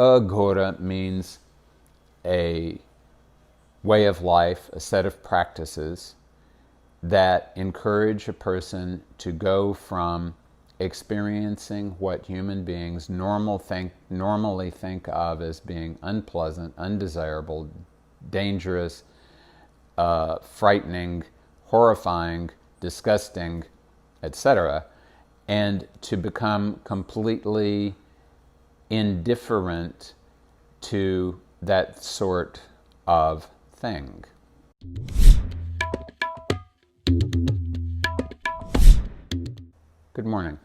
Aghora means a way of life, a set of practices that encourage a person to go from experiencing what human beings normally think of as being unpleasant, undesirable, dangerous, frightening, horrifying, disgusting, etc., and to become completely indifferent to that sort of thing. Good morning.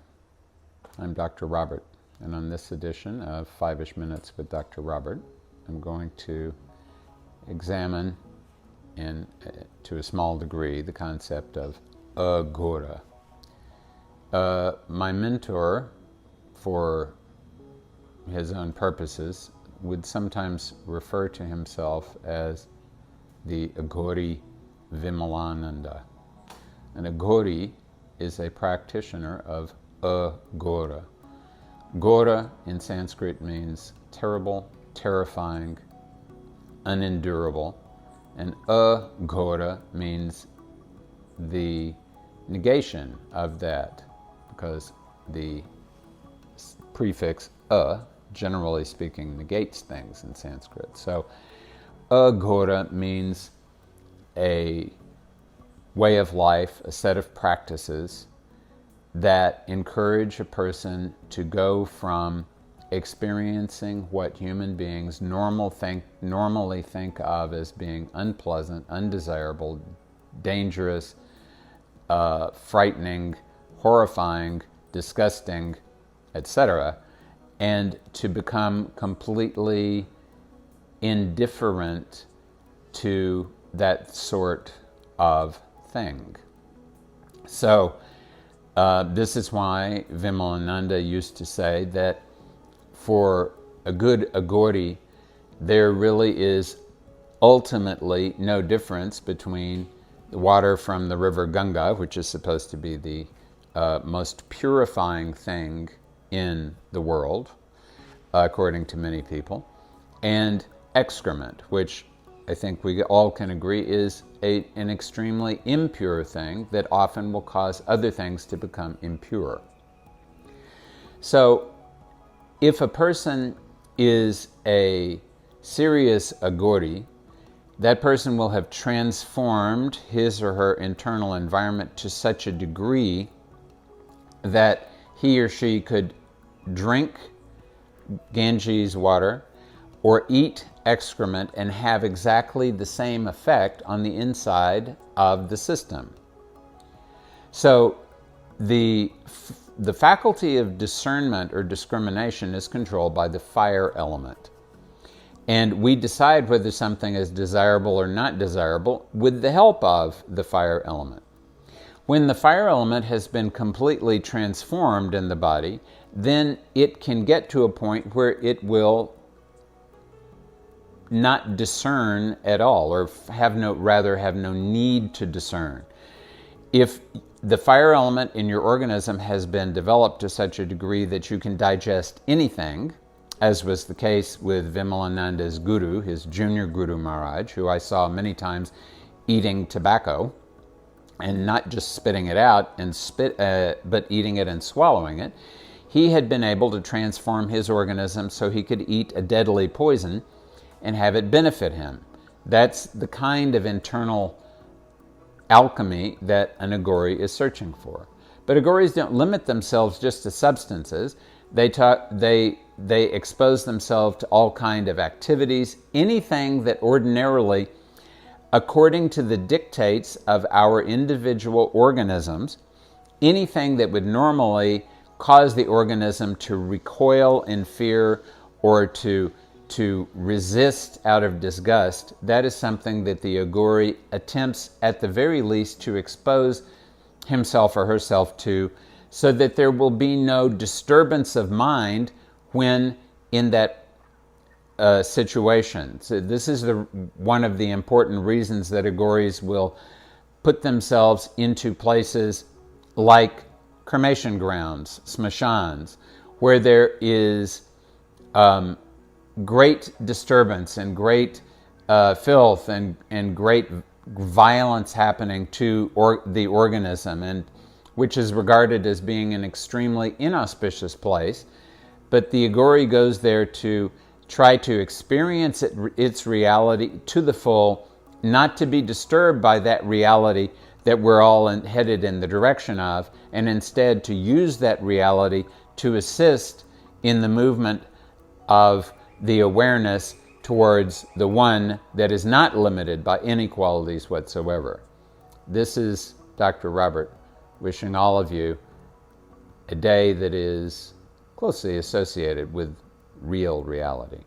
I'm Dr. Robert, and on this edition of 5-ish Minutes with Dr. Robert, I'm going to examine, to a small degree, the concept of Aghora. My mentor, for his own purposes, would sometimes refer to himself as the Aghori Vimalananda. An Aghori is a practitioner of Aghora. Ghora in Sanskrit means terrible, terrifying, unendurable, and Aghora means the negation of that, because the prefix a, generally speaking, negates things in Sanskrit. So Aghora means a way of life, a set of practices that encourage a person to go from experiencing what human beings normally think of as being unpleasant, undesirable, dangerous, frightening, horrifying, disgusting, etc., and to become completely indifferent to that sort of thing. So this is why Vimalananda used to say that for a good Aghori, there really is ultimately no difference between the water from the river Ganga, which is supposed to be the most purifying thing in the world, according to many people, and excrement, which I think we all can agree is an extremely impure thing that often will cause other things to become impure. So if a person is a serious Aghori, that person will have transformed his or her internal environment to such a degree that he or she could drink Ganges water or eat excrement and have exactly the same effect on the inside of the system. So the faculty of discernment or discrimination is controlled by the fire element. And we decide whether something is desirable or not desirable with the help of the fire element. When the fire element has been completely transformed in the body, then it can get to a point where it will not discern at all, or have no need to discern. If the fire element in your organism has been developed to such a degree that you can digest anything, as was the case with Vimalananda's guru, his junior Guru Maharaj, who I saw many times eating tobacco, and not just spitting it out but eating it and swallowing it, he had been able to transform his organism so he could eat a deadly poison and have it benefit him. That's the kind of internal alchemy that an Aghori is searching for. But Aghoris don't limit themselves just to substances. They expose themselves to all kind of activities, anything that ordinarily, according to the dictates of our individual organisms, anything that would normally cause the organism to recoil in fear or to resist out of disgust, that is something that the Aghori attempts at the very least to expose himself or herself to, so that there will be no disturbance of mind when in that situation. So this is one of the important reasons that Aghoris will put themselves into places like cremation grounds, smashans, where there is great disturbance and great filth and great violence happening to the organism, and which is regarded as being an extremely inauspicious place. But the Aghori goes there to try to experience its reality to the full, not to be disturbed by that reality that we're all headed in the direction of, and instead to use that reality to assist in the movement of the awareness towards the one that is not limited by inequalities whatsoever. This is Dr. Robert wishing all of you a day that is closely associated with real reality.